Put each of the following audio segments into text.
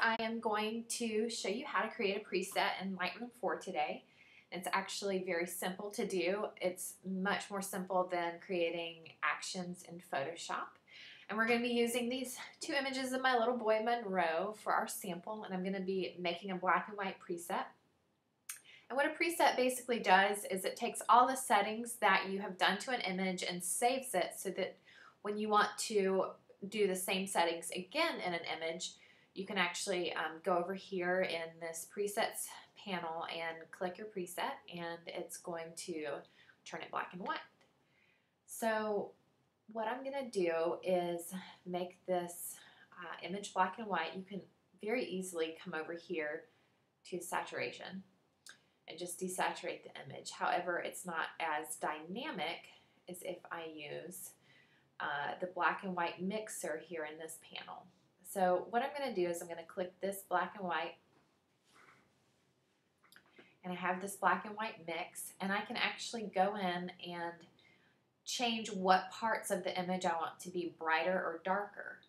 I am going to show you how to create a preset in Lightroom 4 today. It's actually very simple to do. It's much more simple than creating actions in Photoshop. And we're going to be using these two images of my little boy Monroe for our sample, and I'm going to be making a black and white preset. And what a preset basically does is it takes all the settings that you have done to an image and saves it so that when you want to do the same settings again in an image, you can actually go over here in this presets panel and click your preset, and it's going to turn it black and white. So what I'm going to do is make this image black and white. You can very easily come over here to saturation and just desaturate the image. However, it's not as dynamic as if I use the black and white mixer here in this panel. So what I'm going to do is I'm going to click this black and white, and I have this black and white mix, and I can actually go in and change what parts of the image I want to be brighter or darker,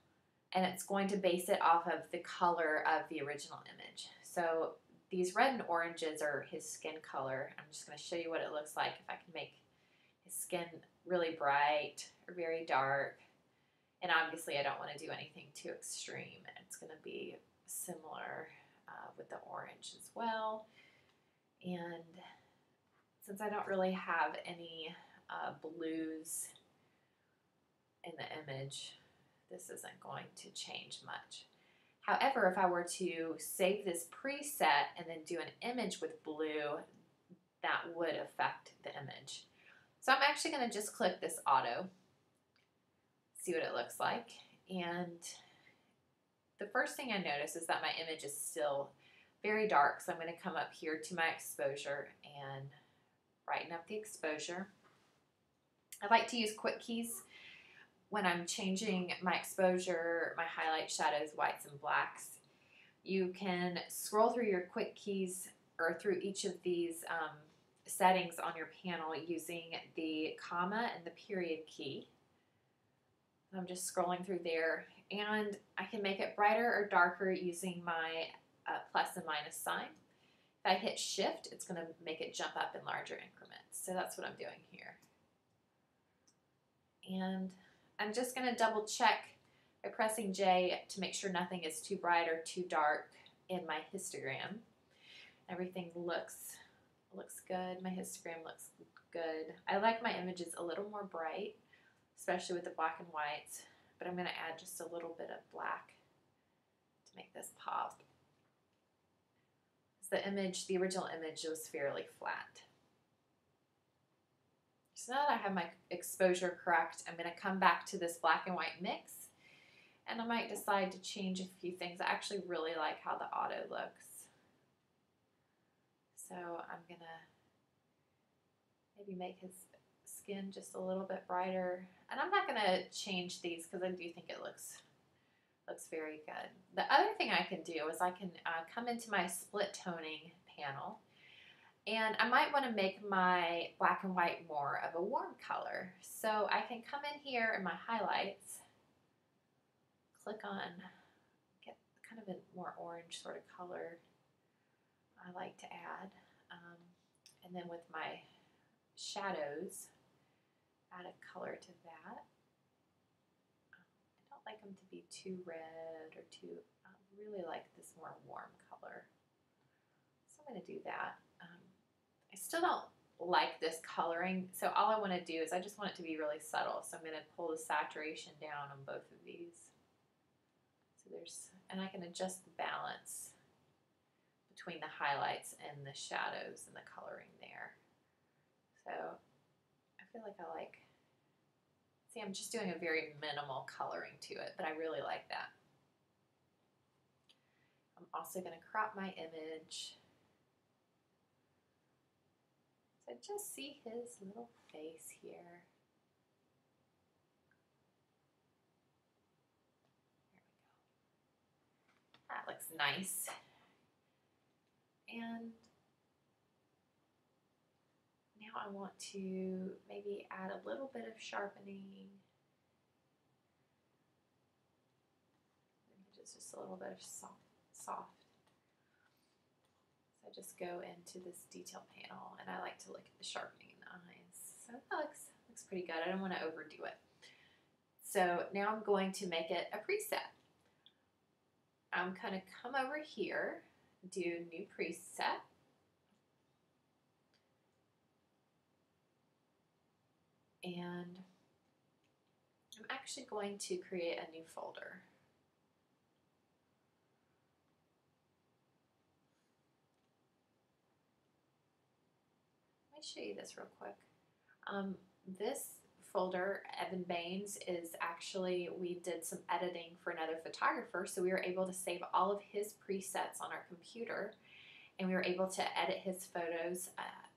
and it's going to base it off of the color of the original image. So these red and oranges are his skin color. I'm just going to show you what it looks like if I can make his skin really bright or very dark. And obviously I don't want to do anything too extreme. It's going to be similar with the orange as well. And since I don't really have any blues in the image, this isn't going to change much. However, if I were to save this preset and then do an image with blue, that would affect the image. So I'm actually going to just click this auto, see what it looks like. And the first thing I notice is that my image is still very dark, so I'm going to come up here to my exposure and brighten up the exposure. I like to use quick keys when I'm changing my exposure, my highlight, shadows, whites, and blacks. You can scroll through your quick keys or through each of these settings on your panel using the comma and the period key. I'm just scrolling through there, and I can make it brighter or darker using my plus and minus sign. If I hit shift, it's going to make it jump up in larger increments. So that's what I'm doing here. And I'm just going to double check by pressing J to make sure nothing is too bright or too dark in my histogram. Everything looks good. My histogram looks good. I like my images a little more bright, especially with the black and whites, but I'm going to add just a little bit of black to make this pop. The original image was fairly flat. So now that I have my exposure correct, I'm going to come back to this black and white mix, and I might decide to change a few things. I actually really like how the auto looks. So I'm going to maybe make his skin just a little bit brighter. And I'm not going to change these because I do think it looks very good. The other thing I can do is I can come into my split toning panel, and I might want to make my black and white more of a warm color. So I can come in here in my highlights, click on, get kind of a more orange sort of color I like to add. And then with my shadows, add a color to that. I don't like them to be too red or too, I really like this more warm color. So I'm going to do that. I still don't like this coloring, so all I want to do is I just want it to be really subtle. So I'm going to pull the saturation down on both of these. So and I can adjust the balance between the highlights and the shadows and the coloring there. So I feel like see, I'm just doing a very minimal coloring to it, but I really like that. I'm also going to crop my image. So just see his little face here. There we go. That looks nice. And now I want to maybe add a little bit of sharpening. Just a little bit of soft. So I just go into this detail panel, and I like to look at the sharpening in the eyes. So that looks pretty good. I don't want to overdo it. So now I'm going to make it a preset. I'm going to come over here, do new preset. And I'm actually going to create a new folder. Let me show you this real quick. This folder, Evan Baines, is actually, we did some editing for another photographer, so we were able to save all of his presets on our computer, and we were able to edit his photos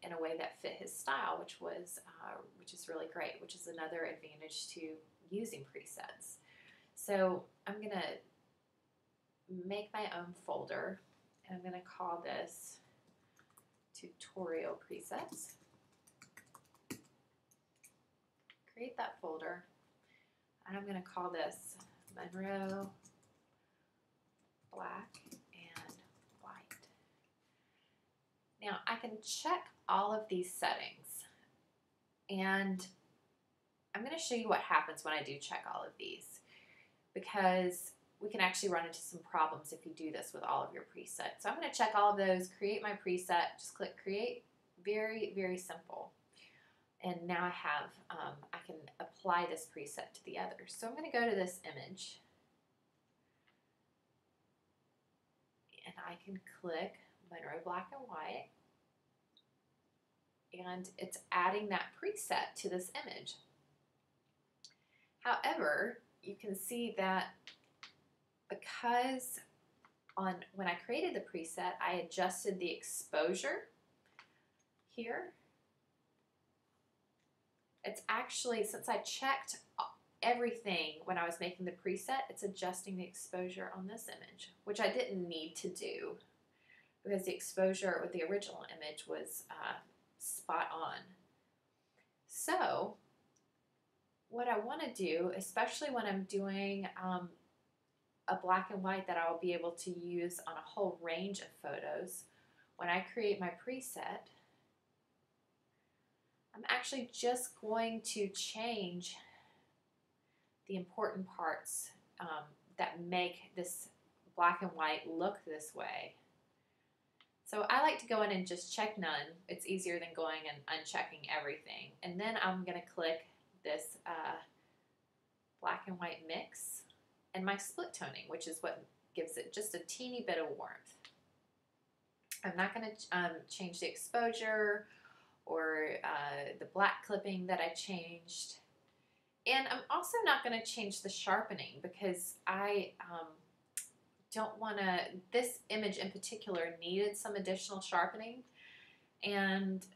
in a way that fit his style, which is really great, which is another advantage to using presets. So I'm going to make my own folder, and I'm going to call this Tutorial Presets. Create that folder, and I'm going to call this Monroe Black and White. Now I can check all of these settings, and I'm going to show you what happens when I do check all of these, because we can actually run into some problems if you do this with all of your presets. So I'm going to check all of those, create my preset, just click create, very, very simple. And now I have, I can apply this preset to the others. So I'm going to go to this image, and I can click Monroe Black and White, and it's adding that preset to this image. However, you can see that because when I created the preset, I adjusted the exposure here. It's actually, since I checked everything when I was making the preset, it's adjusting the exposure on this image, which I didn't need to do because the exposure with the original image was spot on. So what I want to do, especially when I'm doing a black and white that I'll be able to use on a whole range of photos, when I create my preset, I'm actually just going to change the important parts that make this black and white look this way. So I like to go in and just check none. It's easier than going and unchecking everything. And then I'm going to click this black and white mix and my split toning, which is what gives it just a teeny bit of warmth. I'm not going to change the exposure or the black clipping that I changed. And I'm also not going to change the sharpening because I don't want to, this image in particular needed some additional sharpening, and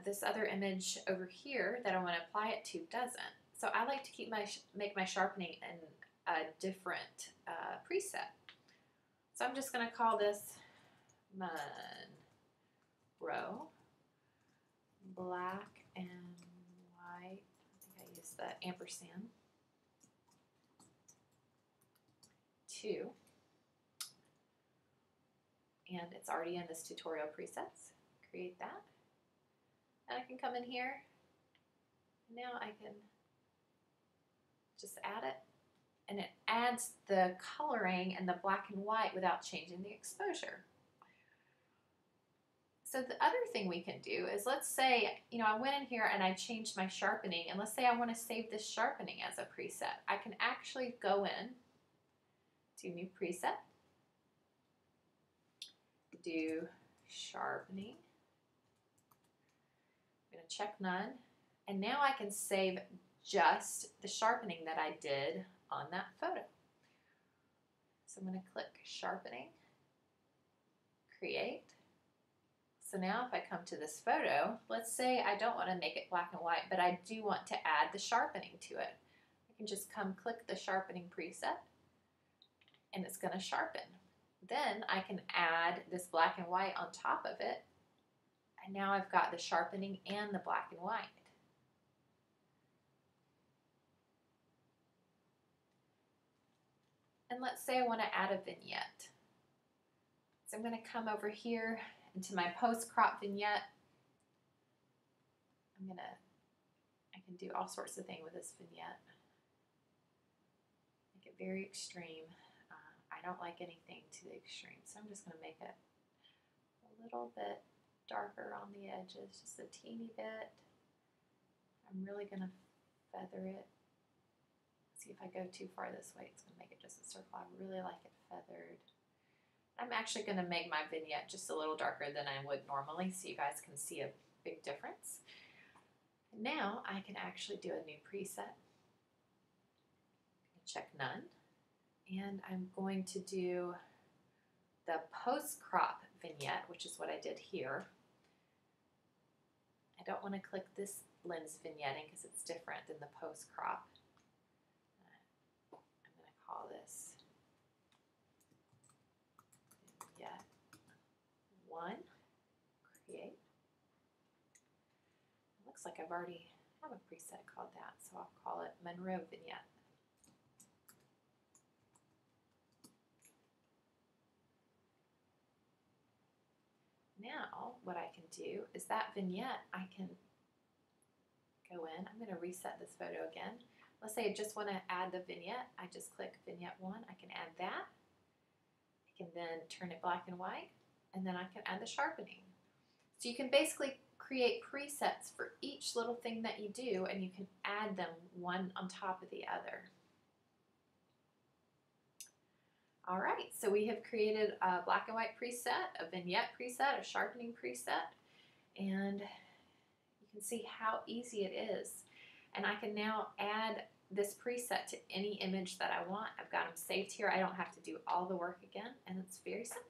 this other image over here that I want to apply it to doesn't. So I like to make my sharpening in a different preset. So I'm just going to call this Monroe Black and White. I think I used the ampersand. 2. And it's already in this tutorial presets. Create that. And I can come in here. Now I can just add it. And it adds the coloring and the black and white without changing the exposure. So the other thing we can do is, let's say, I went in here and I changed my sharpening, and let's say I want to save this sharpening as a preset. I can actually go in to new preset, do sharpening. I'm going to check none, and now I can save just the sharpening that I did on that photo. So I'm going to click sharpening, create. So now if I come to this photo, let's say I don't want to make it black and white, but I do want to add the sharpening to it. I can just come click the sharpening preset, and it's going to sharpen. Then I can add this black and white on top of it, and now I've got the sharpening and the black and white. And let's say I want to add a vignette. So I'm going to come over here into my post-crop vignette. I can do all sorts of things with this vignette. Make it very extreme. I don't like anything too extreme, so I'm just going to make it a little bit darker on the edges, just a teeny bit. I'm really going to feather it. See, if I go too far this way, it's going to make it just a circle. I really like it feathered. I'm actually going to make my vignette just a little darker than I would normally so you guys can see a big difference. Now I can actually do a new preset. Check none. And I'm going to do the post-crop vignette, which is what I did here. I don't want to click this lens vignetting because it's different than the post-crop. I'm going to call this vignette 1, create. It looks like I've already have a preset called that, so I'll call it Monroe Vignette. Now, what I can do is that vignette, I can go in. I'm going to reset this photo again. Let's say I just want to add the vignette. I just click Vignette 1. I can add that. I can then turn it black and white, and then I can add the sharpening. So you can basically create presets for each little thing that you do, and you can add them one on top of the other. All right, so we have created a black and white preset, a vignette preset, a sharpening preset, and you can see how easy it is. And I can now add this preset to any image that I want. I've got them saved here. I don't have to do all the work again, and it's very simple.